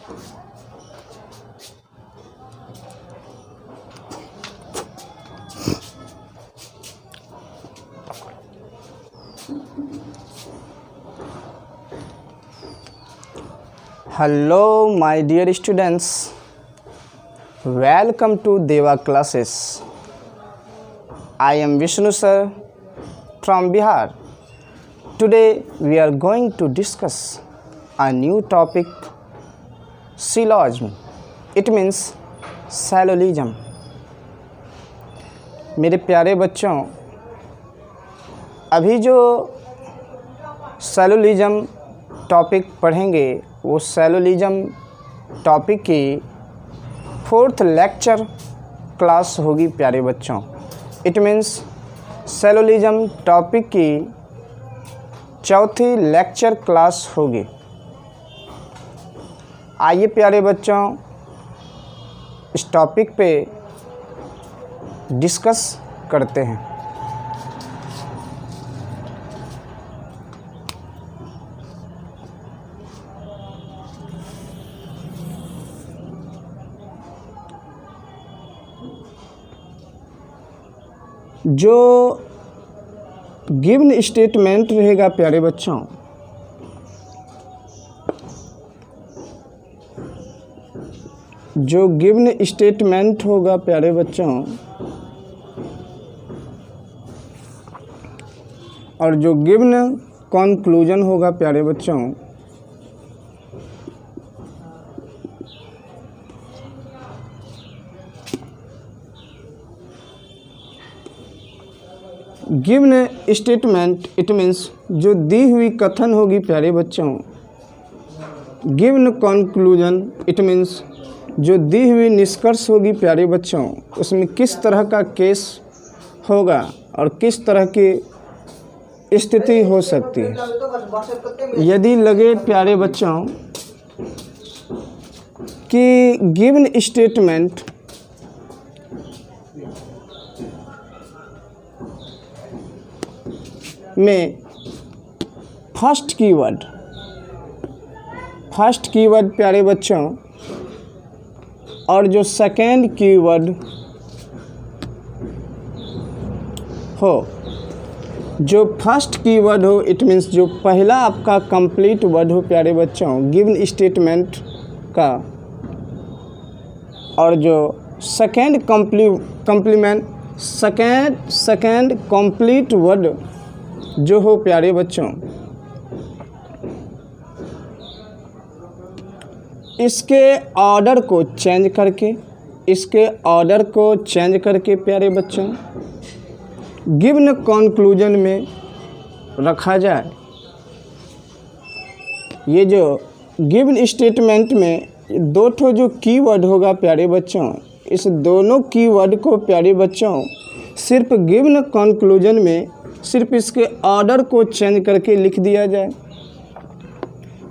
Hello my dear students, welcome to Deva classes. I am Vishnu sir from Bihar. Today we are going to discuss a new topic, syllogism. It means syllogism. मेरे प्यारे बच्चों, अभी जो सैलोलिज्म topic पढ़ेंगे वो सैलोलिज्म topic की 4th lecture class होगी प्यारे बच्चों। इट मीन्स सैलोलिज्म टॉपिक की 4थी लेक्चर क्लास होगी। आइए प्यारे बच्चों इस टॉपिक पे डिस्कस करते हैं। जो गिवन स्टेटमेंट रहेगा प्यारे बच्चों, जो गिवन स्टेटमेंट होगा प्यारे बच्चों और जो गिवन कंक्लूजन होगा प्यारे बच्चों, गिवन स्टेटमेंट इट मीन्स जो दी हुई कथन होगी प्यारे बच्चों। गिवन कंक्लूजन इट मीन्स जो दी हुई निष्कर्ष होगी प्यारे बच्चों, उसमें किस तरह का केस होगा और किस तरह की स्थिति हो सकती है। यदि लगे प्यारे बच्चों कि गिवन स्टेटमेंट में फर्स्ट कीवर्ड प्यारे बच्चों और जो सेकेंड कीवर्ड हो, जो फर्स्ट कीवर्ड हो इट मीन्स जो पहला आपका कंप्लीट वर्ड हो प्यारे बच्चों गिवन स्टेटमेंट का, और जो सेकेंड कंप्लीट वर्ड जो हो प्यारे बच्चों, इसके ऑर्डर को चेंज करके प्यारे बच्चों गिवन कंक्लूजन में रखा जाए। ये जो गिवन स्टेटमेंट में दो ठो जो कीवर्ड होगा प्यारे बच्चों, इस दोनों कीवर्ड को प्यारे बच्चों सिर्फ गिवन कंक्लूजन में सिर्फ इसके ऑर्डर को चेंज करके लिख दिया जाए।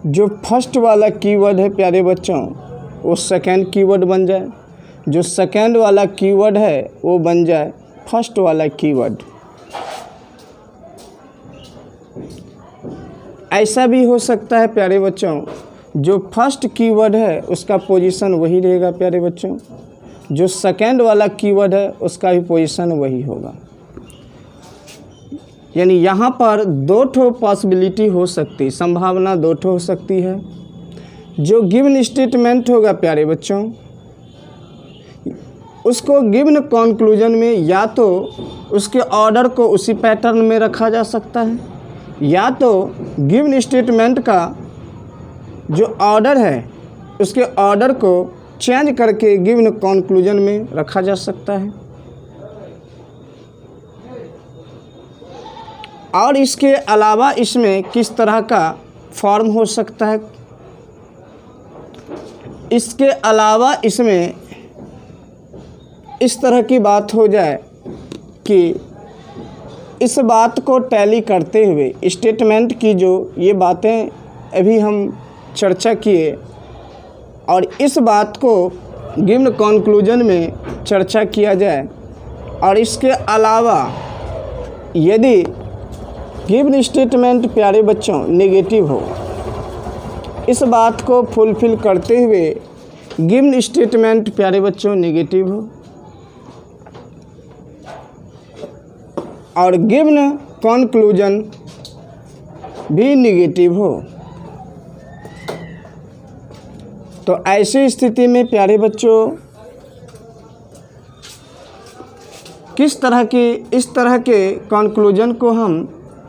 जो फर्स्ट वाला कीवर्ड है प्यारे बच्चों वो सेकंड कीवर्ड बन जाए, जो सेकंड वाला कीवर्ड है वो बन जाए फर्स्ट वाला कीवर्ड। ऐसा भी हो सकता है प्यारे बच्चों जो फर्स्ट कीवर्ड है उसका पोजीशन वही रहेगा प्यारे बच्चों, जो सेकंड वाला कीवर्ड है उसका भी पोजीशन वही होगा। यानी यहाँ पर दो ठो पॉसिबिलिटी हो सकती, संभावना दो ठो हो सकती है। जो गिवन स्टेटमेंट होगा प्यारे बच्चों उसको गिवन कंक्लूजन में या तो उसके ऑर्डर को उसी पैटर्न में रखा जा सकता है, या तो गिवन स्टेटमेंट का जो ऑर्डर है उसके ऑर्डर को चेंज करके गिवन कंक्लूजन में रखा जा सकता है। और इसके अलावा इसमें किस तरह का फॉर्म हो सकता है, इसके अलावा इसमें इस तरह की बात हो जाए कि इस बात को टैली करते हुए स्टेटमेंट की जो ये बातें अभी हम चर्चा किए और इस बात को गिवन कंक्लूजन में चर्चा किया जाए, और इसके अलावा यदि गिवन स्टेटमेंट प्यारे बच्चों नेगेटिव हो इस बात को फुलफिल करते हुए गिवन स्टेटमेंट प्यारे बच्चों नेगेटिव हो और गिवन कॉन्क्लूजन भी नेगेटिव हो। तो ऐसी स्थिति में प्यारे बच्चों इस तरह के कॉन्क्लूजन को हम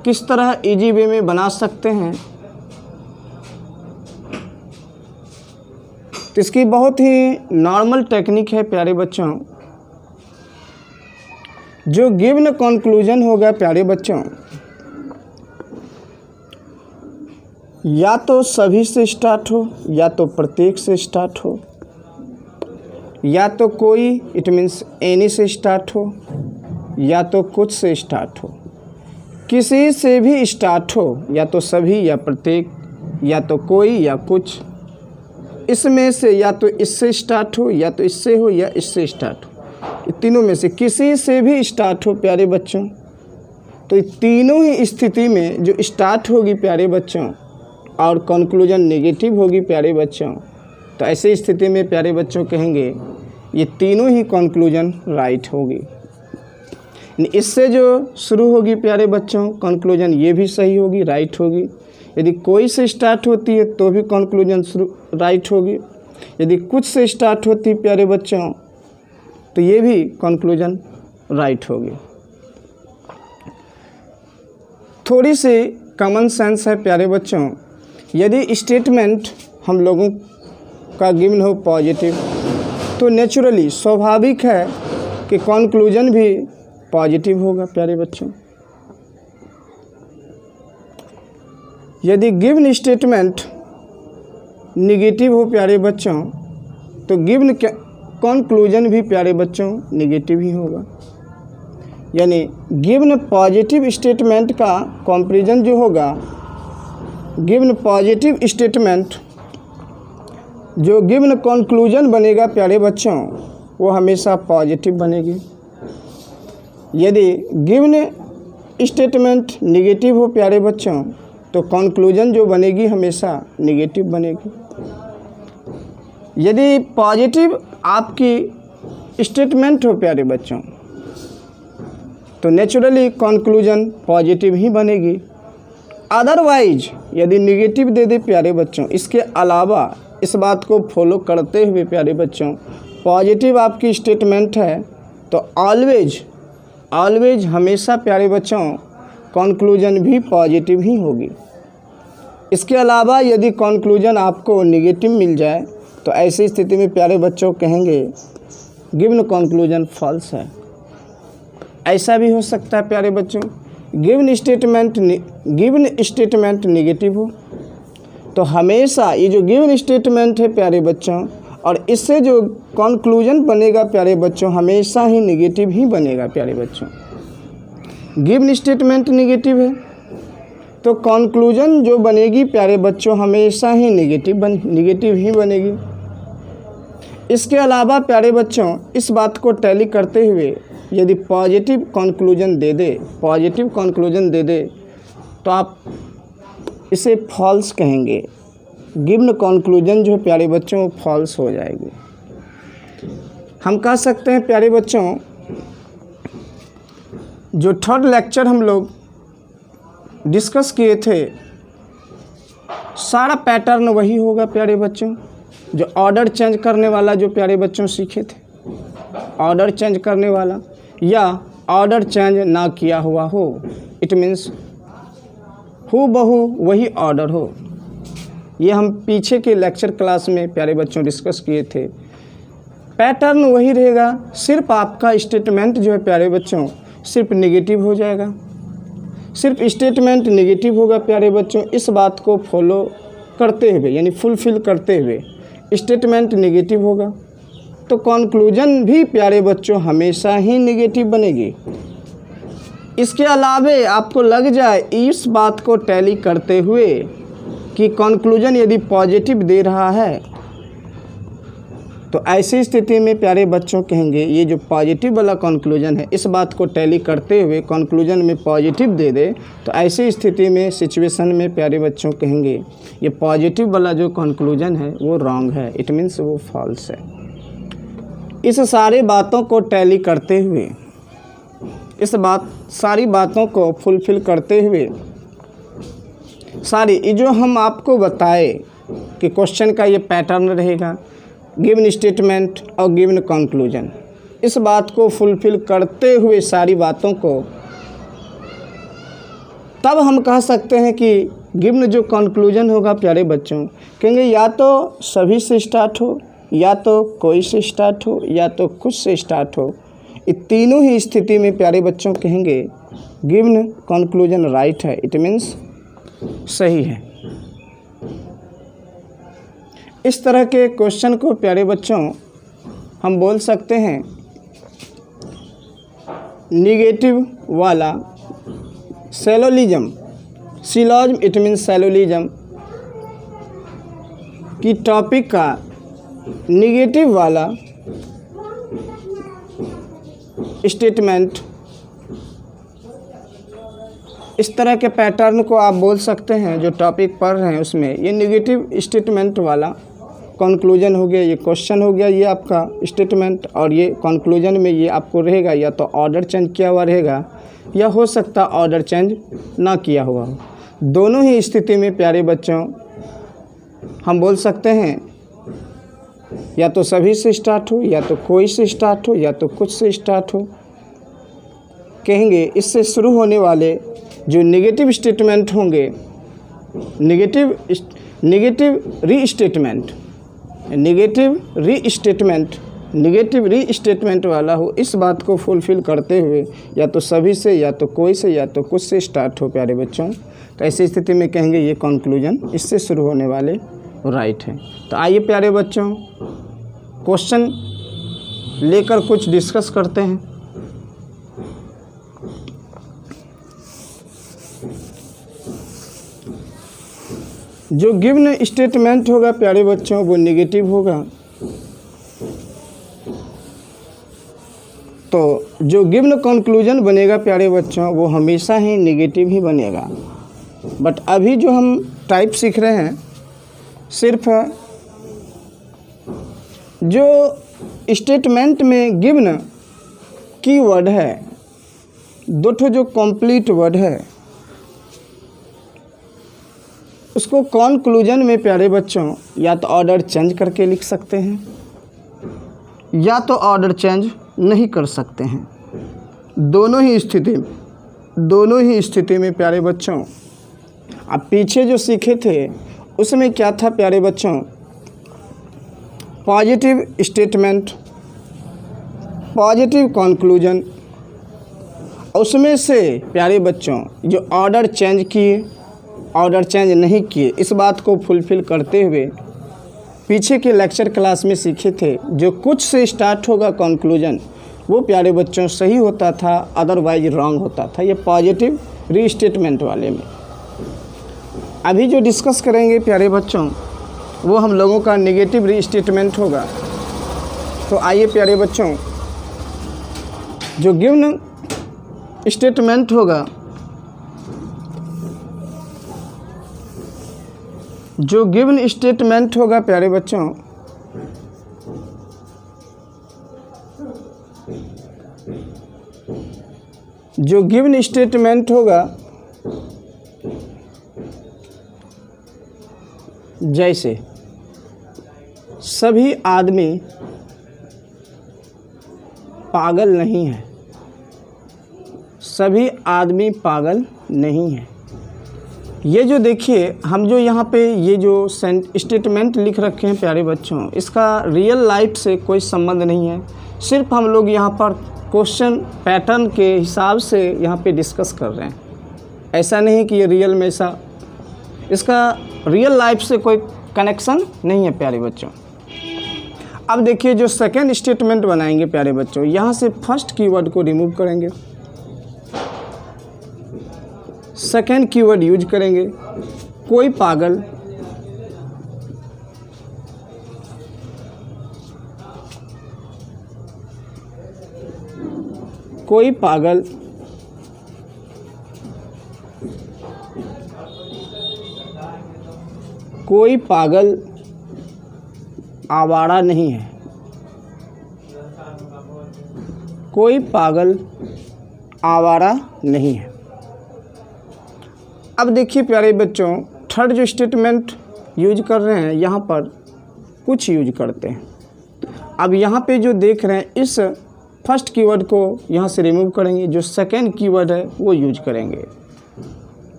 किस तरह इजी वे में बना सकते हैं, तो इसकी बहुत ही नॉर्मल टेक्निक है प्यारे बच्चों। जो गिवन कॉन्क्लूजन होगा प्यारे बच्चों, या तो सभी से स्टार्ट हो, या तो प्रत्येक से स्टार्ट हो, या तो कोई इट मीन्स एनी से स्टार्ट हो, या तो कुछ से स्टार्ट हो। किसी से भी स्टार्ट हो, या तो सभी या प्रत्येक, या तो कोई या कुछ, इसमें से या तो इससे स्टार्ट हो, या तो इससे हो, या इससे स्टार्ट हो। तीनों में से किसी से भी स्टार्ट हो प्यारे बच्चों, तो तीनों ही स्थिति में जो स्टार्ट होगी प्यारे बच्चों और कंक्लूजन नेगेटिव होगी प्यारे बच्चों, तो ऐसे स्थिति में प्यारे बच्चों कहेंगे ये तीनों ही कंक्लूजन राइट होगी। इससे जो शुरू होगी प्यारे बच्चों कंक्लूजन ये भी सही होगी, राइट होगी। यदि कोई से स्टार्ट होती है तो भी कंक्लूजन राइट होगी। यदि कुछ से स्टार्ट होती है प्यारे बच्चों तो ये भी कंक्लूजन राइट होगी। थोड़ी सी कॉमन सेंस है प्यारे बच्चों। यदि स्टेटमेंट हम लोगों का गिवन हो पॉजिटिव, तो नेचुरली स्वाभाविक है कि कंक्लूजन भी पॉजिटिव होगा प्यारे बच्चों। यदि गिवन स्टेटमेंट निगेटिव हो प्यारे बच्चों, तो गिवन कंक्लूजन भी प्यारे बच्चों निगेटिव ही होगा। यानी गिवन पॉजिटिव स्टेटमेंट का कंपैरिजन जो होगा, गिवन पॉजिटिव स्टेटमेंट जो गिवन कंक्लूजन बनेगा प्यारे बच्चों वो हमेशा पॉजिटिव बनेगी। यदि गिवन स्टेटमेंट नेगेटिव हो प्यारे बच्चों तो कंक्लूजन जो बनेगी हमेशा नेगेटिव बनेगी। यदि पॉजिटिव आपकी स्टेटमेंट हो प्यारे बच्चों तो नेचुरली कंक्लूजन पॉजिटिव ही बनेगी। अदरवाइज यदि नेगेटिव दे दे प्यारे बच्चों, इसके अलावा इस बात को फॉलो करते हुए प्यारे बच्चों पॉजिटिव आपकी स्टेटमेंट है तो ऑलवेज हमेशा प्यारे बच्चों कंक्लूजन भी पॉजिटिव ही होगी। इसके अलावा यदि कंक्लूजन आपको नेगेटिव मिल जाए तो ऐसी स्थिति में प्यारे बच्चों कहेंगे गिवन कंक्लूजन फॉल्स है। ऐसा भी हो सकता है प्यारे बच्चों गिवन स्टेटमेंट नेगेटिव हो तो हमेशा ये जो गिवन स्टेटमेंट है प्यारे बच्चों और इससे जो कंक्लूजन बनेगा प्यारे बच्चों हमेशा ही नेगेटिव ही बनेगा प्यारे बच्चों। गिवन स्टेटमेंट नेगेटिव है तो कंक्लूजन जो बनेगी प्यारे बच्चों हमेशा ही नेगेटिव ही बनेगी। इसके अलावा प्यारे बच्चों इस बात को टैली करते हुए यदि पॉजिटिव कंक्लूजन दे दे तो आप इसे फॉल्स कहेंगे। गिवन कंक्लूजन जो है प्यारे बच्चों फॉल्स हो जाएगी। हम कह सकते हैं प्यारे बच्चों जो थर्ड लेक्चर हम लोग डिस्कस किए थे सारा पैटर्न वही होगा प्यारे बच्चों। जो ऑर्डर चेंज करने वाला जो प्यारे बच्चों सीखे थे, ऑर्डर चेंज करने वाला या ऑर्डर चेंज ना किया हुआ हो, इट मीन्स हूबहू वही ऑर्डर हो। ये हम पीछे के लेक्चर क्लास में प्यारे बच्चों डिस्कस किए थे। पैटर्न वही रहेगा, सिर्फ आपका स्टेटमेंट जो है प्यारे बच्चों सिर्फ नेगेटिव हो जाएगा। सिर्फ स्टेटमेंट नेगेटिव होगा प्यारे बच्चों। इस बात को फॉलो करते हुए यानी फुलफिल करते हुए स्टेटमेंट नेगेटिव होगा तो कंक्लूजन भी प्यारे बच्चों हमेशा ही नेगेटिव बनेगी। इसके अलावे आपको लग जाए इस बात को टैली करते हुए कि कंक्लूजन यदि पॉजिटिव दे रहा है तो ऐसी स्थिति में प्यारे बच्चों कहेंगे ये जो पॉजिटिव वाला कंक्लूजन है इस बात को टैली करते हुए कंक्लूजन में पॉजिटिव दे दे, तो ऐसी स्थिति में सिचुएशन में प्यारे बच्चों कहेंगे ये पॉजिटिव वाला जो कंक्लूजन है वो रॉन्ग है, इट मीन्स वो फॉल्स है। इस सारे बातों को टैली करते हुए, सारी बातों को फुलफिल करते हुए, सारी जो हम आपको बताए कि क्वेश्चन का ये पैटर्न रहेगा, गिवन स्टेटमेंट और गिवन कंक्लूजन, इस बात को फुलफिल करते हुए सारी बातों को, तब हम कह सकते हैं कि गिवन जो कंक्लूजन होगा प्यारे बच्चों कहेंगे या तो सभी से स्टार्ट हो, या तो कोई से स्टार्ट हो, या तो कुछ से स्टार्ट हो। ये तीनों ही स्थिति में प्यारे बच्चों कहेंगे गिवन कंक्लूजन राइट है, इट मीन्स सही है। इस तरह के क्वेश्चन को प्यारे बच्चों हम बोल सकते हैं निगेटिव वाला सैलोलिज्म, सिलॉजिज्म इट मीन्स सैलोलिज्म की टॉपिक का निगेटिव वाला स्टेटमेंट, इस तरह के पैटर्न को आप बोल सकते हैं। जो टॉपिक पढ़ रहे हैं उसमें ये निगेटिव स्टेटमेंट वाला कंक्लूजन हो गया, ये क्वेश्चन हो गया, ये आपका स्टेटमेंट, और ये कंक्लूजन में ये आपको रहेगा या तो ऑर्डर चेंज किया हुआ रहेगा या हो सकता ऑर्डर चेंज ना किया हुआ हो। दोनों ही स्थिति में प्यारे बच्चों हम बोल सकते हैं या तो सभी से स्टार्ट हो, या तो कोई से स्टार्ट हो, या तो कुछ से स्टार्ट हो। कहेंगे इससे शुरू होने वाले जो नेगेटिव स्टेटमेंट होंगे, नेगेटिव रीस्टेटमेंट वाला हो, इस बात को फुलफिल करते हुए या तो सभी से, या तो कोई से, या तो कुछ से स्टार्ट हो प्यारे बच्चों। तो ऐसी स्थिति में कहेंगे ये कंक्लूजन इससे शुरू होने वाले राइट है। तो आइए प्यारे बच्चों क्वेश्चन लेकर कुछ डिस्कस करते हैं। जो गिवन स्टेटमेंट होगा प्यारे बच्चों वो नेगेटिव होगा, तो जो गिवन कंक्लूजन बनेगा प्यारे बच्चों वो हमेशा ही नेगेटिव ही बनेगा। बट अभी जो हम टाइप सीख रहे हैं सिर्फ जो स्टेटमेंट में गिवन कीवर्ड है, दो ठो जो कंप्लीट वर्ड है उसको कंक्लूजन में प्यारे बच्चों या तो ऑर्डर चेंज करके लिख सकते हैं या तो ऑर्डर चेंज नहीं कर सकते हैं। दोनों ही स्थिति में प्यारे बच्चों आप पीछे जो सीखे थे उसमें क्या था प्यारे बच्चों, पॉजिटिव स्टेटमेंट, पॉजिटिव कंक्लूजन, उसमें से प्यारे बच्चों जो ऑर्डर चेंज किए, ऑर्डर चेंज नहीं किए, इस बात को फुलफिल करते हुए पीछे के लेक्चर क्लास में सीखे थे जो कुछ से स्टार्ट होगा कंक्लूजन वो प्यारे बच्चों सही होता था, अदरवाइज रॉन्ग होता था। ये पॉजिटिव रीस्टेटमेंट वाले में अभी जो डिस्कस करेंगे प्यारे बच्चों वो हम लोगों का नेगेटिव रीस्टेटमेंट होगा। तो आइए प्यारे बच्चों जो गिवन स्टेटमेंट होगा, जो गिवन स्टेटमेंट होगा प्यारे बच्चों जो गिवन स्टेटमेंट होगा जैसे सभी आदमी पागल नहीं है, सभी आदमी पागल नहीं है। ये जो देखिए हम जो यहाँ पे ये जो स्टेटमेंट लिख रखे हैं प्यारे बच्चों इसका रियल लाइफ से कोई संबंध नहीं है, सिर्फ हम लोग यहाँ पर क्वेश्चन पैटर्न के हिसाब से यहाँ पे डिस्कस कर रहे हैं। ऐसा नहीं कि ये रियल में ऐसा, इसका रियल लाइफ से कोई कनेक्शन नहीं है प्यारे बच्चों। अब देखिए जो सेकेंड स्टेटमेंट बनाएंगे प्यारे बच्चों, यहाँ से फर्स्ट कीवर्ड को रिमूव करेंगे, सेकेंड कीवर्ड यूज करेंगे, कोई पागल कोई पागल आवारा नहीं है। कोई पागल आवारा नहीं है। अब देखिए प्यारे बच्चों, थर्ड जो स्टेटमेंट यूज कर रहे हैं यहाँ पर कुछ यूज करते हैं। अब यहाँ पे जो देख रहे हैं, इस फर्स्ट कीवर्ड को यहाँ से रिमूव करेंगे, जो सेकेंड कीवर्ड है वो यूज करेंगे।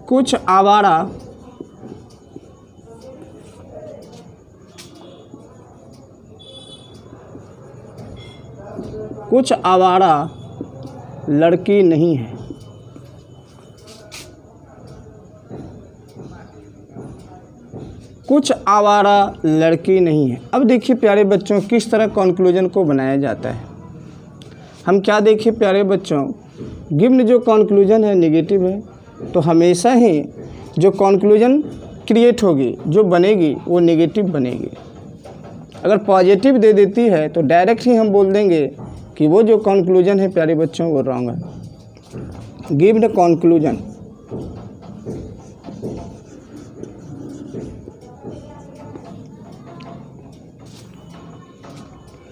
कुछ आवारा लड़की नहीं है। कुछ आवारा लड़की नहीं है। अब देखिए प्यारे बच्चों, किस तरह कॉन्क्लूजन को बनाया जाता है। हम क्या देखिए प्यारे बच्चों, गिवन जो कॉन्क्लूजन है नेगेटिव है, तो हमेशा ही जो कॉन्क्लूजन क्रिएट होगी, जो बनेगी, वो नेगेटिव बनेगी। अगर पॉजिटिव दे देती है तो डायरेक्ट ही हम बोल देंगे कि वो जो कॉन्क्लूजन है प्यारे बच्चों वो रॉन्ग है। गिवन कॉन्क्लूजन,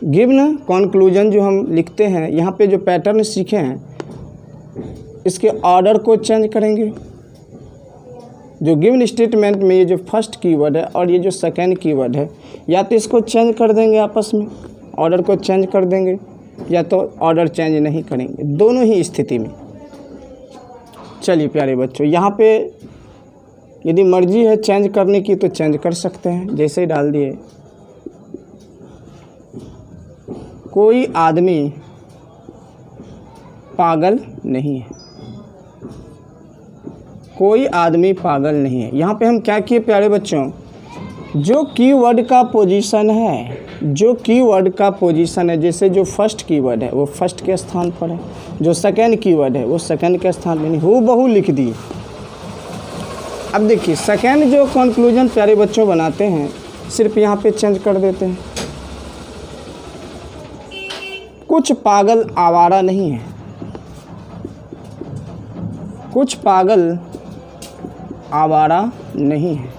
गिवन कॉन्क्लूजन जो हम लिखते हैं, यहाँ पे जो पैटर्न सीखे हैं, इसके ऑर्डर को चेंज करेंगे। जो गिवन स्टेटमेंट में ये जो फर्स्ट कीवर्ड है और ये जो सेकेंड कीवर्ड है, या तो इसको चेंज कर देंगे आपस में, ऑर्डर को चेंज कर देंगे, या तो ऑर्डर चेंज नहीं करेंगे, दोनों ही स्थिति में। चलिए प्यारे बच्चों, यहाँ पे यदि मर्जी है चेंज करने की तो चेंज कर सकते हैं। जैसे ही डाल दिए, कोई आदमी पागल नहीं है। कोई आदमी पागल नहीं है। यहाँ पे हम क्या किए प्यारे बच्चों, जो कीवर्ड का पोजीशन है, जो कीवर्ड का पोजीशन है, जैसे जो फर्स्ट कीवर्ड है वो फर्स्ट के स्थान पर है, जो सेकेंड कीवर्ड है वो सेकेंड के स्थान पर नहीं, हूबहू लिख दिए। अब देखिए सेकेंड जो कंक्लूजन प्यारे बच्चों बनाते हैं, सिर्फ यहाँ पे चेंज कर देते हैं। कुछ पागल आवारा नहीं है। कुछ पागल आवारा नहीं है।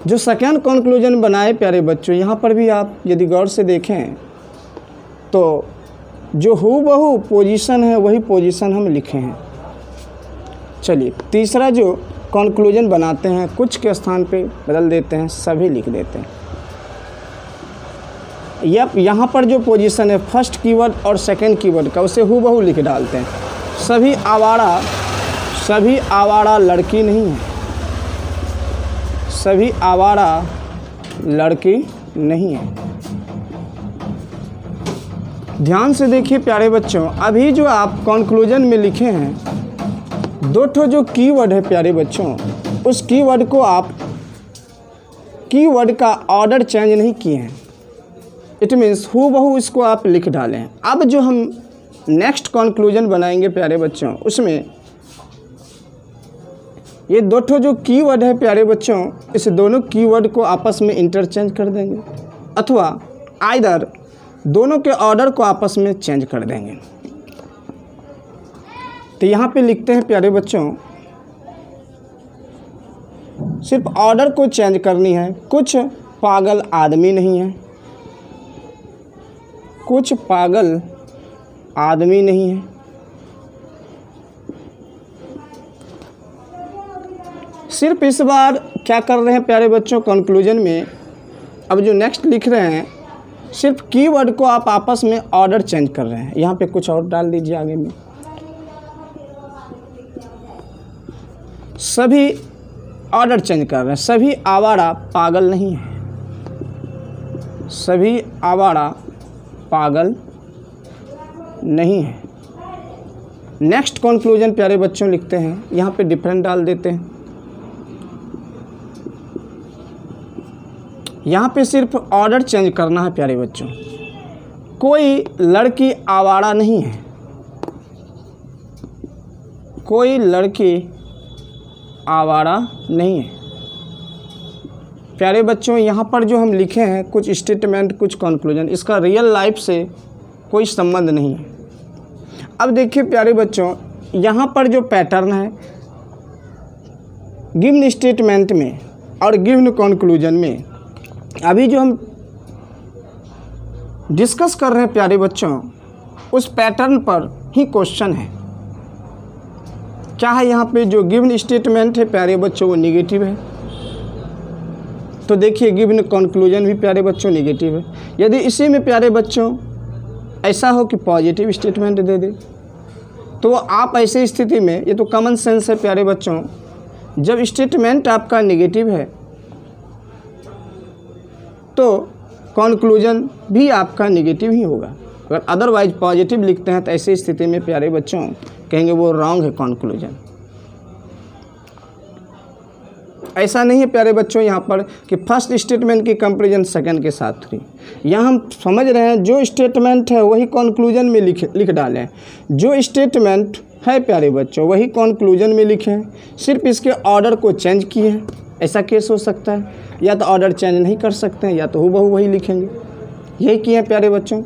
जो सेकेंड कंक्लूजन बनाए प्यारे बच्चों, यहाँ पर भी आप यदि गौर से देखें तो जो हूबहू पोजीशन है वही पोजीशन हम लिखे हैं। चलिए तीसरा जो कंक्लूजन बनाते हैं, कुछ के स्थान पे बदल देते हैं, सभी लिख देते हैं। यहाँ पर जो पोजीशन है फर्स्ट कीवर्ड और सेकेंड कीवर्ड का, उसे हूबहू लिख डालते हैं। सभी आवारा लड़की नहीं है। सभी आवारा लड़की नहीं है। ध्यान से देखिए प्यारे बच्चों, अभी जो आप कंक्लूजन में लिखे हैं, दो ठो जो कीवर्ड है प्यारे बच्चों, उस कीवर्ड को आप कीवर्ड का ऑर्डर चेंज नहीं किए हैं। इट मीन्स हूबहू इसको आप लिख डालें। अब जो हम नेक्स्ट कंक्लूजन बनाएंगे प्यारे बच्चों, उसमें ये दो ठो जो कीवर्ड है प्यारे बच्चों, इस दोनों कीवर्ड को आपस में इंटरचेंज कर देंगे, अथवा आइदर दोनों के ऑर्डर को आपस में चेंज कर देंगे। तो यहाँ पे लिखते हैं प्यारे बच्चों, सिर्फ ऑर्डर को चेंज करनी है। कुछ पागल आदमी नहीं है। कुछ पागल आदमी नहीं है। सिर्फ इस बार क्या कर रहे हैं प्यारे बच्चों, कंक्लूजन में अब जो नेक्स्ट लिख रहे हैं, सिर्फ कीवर्ड को आप आपस में ऑर्डर चेंज कर रहे हैं। यहाँ पे कुछ और डाल दीजिए आगे में। सभी ऑर्डर चेंज कर रहे हैं। सभी आवारा पागल नहीं है। सभी आवारा पागल नहीं है। नेक्स्ट कंक्लूजन प्यारे बच्चों लिखते हैं, यहाँ पे डिफरेंट डाल देते हैं। यहाँ पे सिर्फ ऑर्डर चेंज करना है प्यारे बच्चों। कोई लड़की आवारा नहीं है। कोई लड़की आवारा नहीं है। प्यारे बच्चों यहाँ पर जो हम लिखे हैं कुछ स्टेटमेंट, कुछ कंक्लूजन, इसका रियल लाइफ से कोई संबंध नहीं है। अब देखिए प्यारे बच्चों, यहाँ पर जो पैटर्न है गिवन स्टेटमेंट में और गिवन कंक्लूजन में, अभी जो हम डिस्कस कर रहे हैं प्यारे बच्चों, उस पैटर्न पर ही क्वेश्चन है। क्या है यहाँ पे जो गिवन स्टेटमेंट है प्यारे बच्चों वो निगेटिव है, तो देखिए गिवन कंक्लूजन भी प्यारे बच्चों निगेटिव है। यदि इसी में प्यारे बच्चों ऐसा हो कि पॉजिटिव स्टेटमेंट दे दे, तो आप ऐसी स्थिति में, ये तो कॉमन सेंस है प्यारे बच्चों, जब स्टेटमेंट आपका निगेटिव है तो कंक्लूजन भी आपका निगेटिव ही होगा। अगर अदरवाइज पॉजिटिव लिखते हैं तो ऐसी स्थिति में प्यारे बच्चों कहेंगे वो रॉन्ग है कंक्लूजन। ऐसा नहीं है प्यारे बच्चों यहाँ पर कि फर्स्ट स्टेटमेंट की कंपैरिजन सेकंड के साथ हुई। यहाँ हम समझ रहे हैं जो स्टेटमेंट है वही कंक्लूजन में लिख डालें, जो स्टेटमेंट है प्यारे बच्चों वही कंक्लूजन में लिखें, सिर्फ इसके ऑर्डर को चेंज किए हैं। ऐसा केस हो सकता है, या तो ऑर्डर चेंज नहीं कर सकते हैं या तो हूबहू वही लिखेंगे, यही किए हैं प्यारे बच्चों।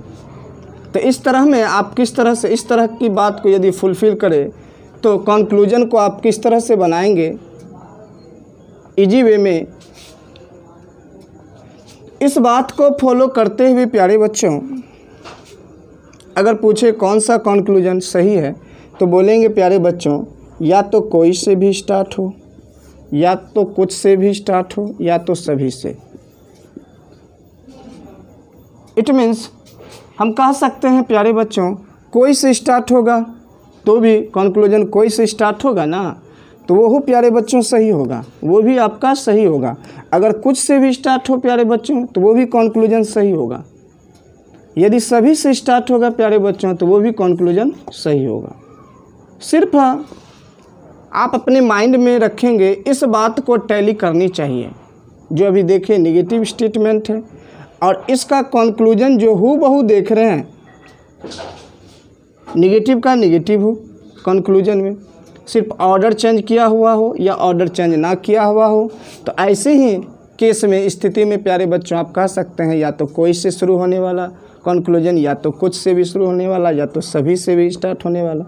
तो इस तरह में आप किस तरह से इस तरह की बात को यदि फुलफ़िल करें तो कंक्लूजन को आप किस तरह से बनाएंगे इजी वे में, इस बात को फॉलो करते हुए प्यारे बच्चों अगर पूछे कौन सा कंक्लूजन सही है तो बोलेंगे प्यारे बच्चों या तो कोई से भी स्टार्ट हो, या तो कुछ से भी स्टार्ट हो, या तो सभी से। इट मीन्स हम कह सकते हैं प्यारे बच्चों कोई से स्टार्ट होगा तो भी कंक्लूजन कोई से स्टार्ट होगा ना, तो वो प्यारे बच्चों सही होगा, वो भी आपका सही होगा। अगर कुछ से भी स्टार्ट हो प्यारे बच्चों तो वो भी कंक्लूजन सही होगा। यदि सभी से स्टार्ट होगा प्यारे बच्चों तो वो भी कंक्लूजन सही होगा। सिर्फ आप अपने माइंड में रखेंगे, इस बात को टैली करनी चाहिए। जो अभी देखिए निगेटिव स्टेटमेंट है और इसका कंक्लूजन जो हूबहू देख रहे हैं निगेटिव का निगेटिव हो कंक्लूजन में, सिर्फ ऑर्डर चेंज किया हुआ हो या ऑर्डर चेंज ना किया हुआ हो, तो ऐसे ही केस में स्थिति में प्यारे बच्चों आप कह सकते हैं या तो कोई से शुरू होने वाला कंक्लूजन, या तो कुछ से भी शुरू होने वाला, या तो सभी से भी स्टार्ट होने वाला,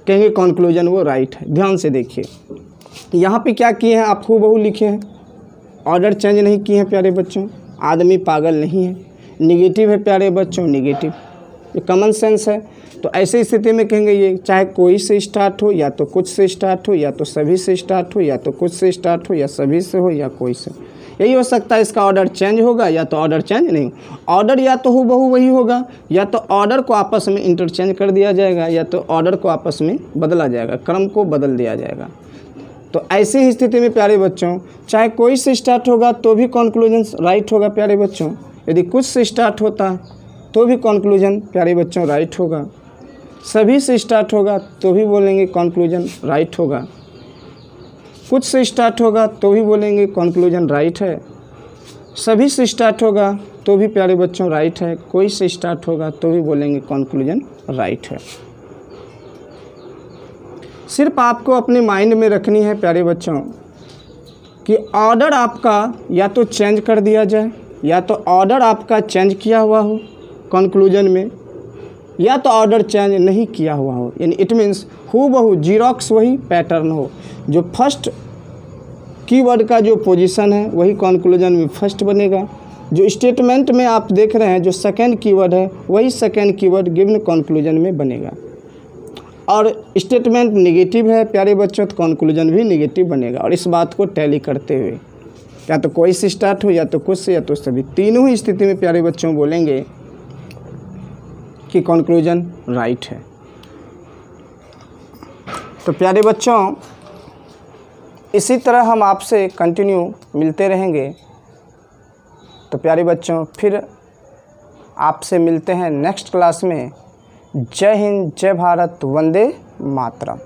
कहेंगे कंक्लूजन वो राइट है। ध्यान से देखिए यहाँ पे क्या किए हैं, आप हूबहू लिखे हैं, ऑर्डर चेंज नहीं किए हैं प्यारे बच्चों। आदमी पागल नहीं है, निगेटिव है प्यारे बच्चों, निगेटिव, ये कॉमन सेंस है। तो ऐसी स्थिति में कहेंगे ये चाहे कोई से स्टार्ट हो, या तो कुछ से स्टार्ट हो, या तो सभी से स्टार्ट हो, या तो कुछ से स्टार्ट हो, या सभी से हो, या कोई से। यही हो सकता है, इसका ऑर्डर चेंज होगा या तो ऑर्डर चेंज नहीं। ऑर्डर या तो हूबहू वही होगा, या तो ऑर्डर को आपस में इंटरचेंज कर दिया जाएगा, या तो ऑर्डर को आपस में बदला जाएगा, क्रम को बदल दिया जाएगा। तो ऐसी ही स्थिति में प्यारे बच्चों चाहे कोई से स्टार्ट होगा तो भी कंक्लूजन राइट होगा प्यारे बच्चों। यदि कुछ से स्टार्ट होता तो भी कंक्लूजन प्यारे बच्चों राइट होगा। सभी से स्टार्ट होगा तो भी बोलेंगे कंक्लूजन राइट होगा। कुछ से स्टार्ट होगा तो भी बोलेंगे कंक्लूजन राइट है। सभी से स्टार्ट होगा तो भी प्यारे बच्चों राइट है। कोई से स्टार्ट होगा तो भी बोलेंगे कंक्लूजन राइट है। सिर्फ आपको अपने माइंड में रखनी है प्यारे बच्चों कि ऑर्डर आपका या तो चेंज कर दिया जाए, या तो ऑर्डर आपका चेंज किया हुआ हो कंक्लूजन में, या तो ऑर्डर चेंज नहीं किया हुआ हो। यानी इट मीन्स हूबहू जीरोक्स वही पैटर्न हो, जो फर्स्ट कीवर्ड का जो पोजीशन है वही कंक्लूजन में फर्स्ट बनेगा। जो स्टेटमेंट में आप देख रहे हैं जो सेकंड कीवर्ड है वही सेकंड कीवर्ड गिवन कंक्लूजन में बनेगा। और स्टेटमेंट नेगेटिव है प्यारे बच्चों तो कंक्लूजन भी नेगेटिव बनेगा। और इस बात को टैली करते हुए या तो कोई से स्टार्ट हो, या तो कुछ से, या तो सभी, तीनों ही स्थिति में प्यारे बच्चों बोलेंगे कि कंक्लूजन राइट है। तो प्यारे बच्चों इसी तरह हम आपसे कंटिन्यू मिलते रहेंगे। तो प्यारे बच्चों फिर आपसे मिलते हैं नेक्स्ट क्लास में। जय हिंद, जय भारत, वंदे मातरम।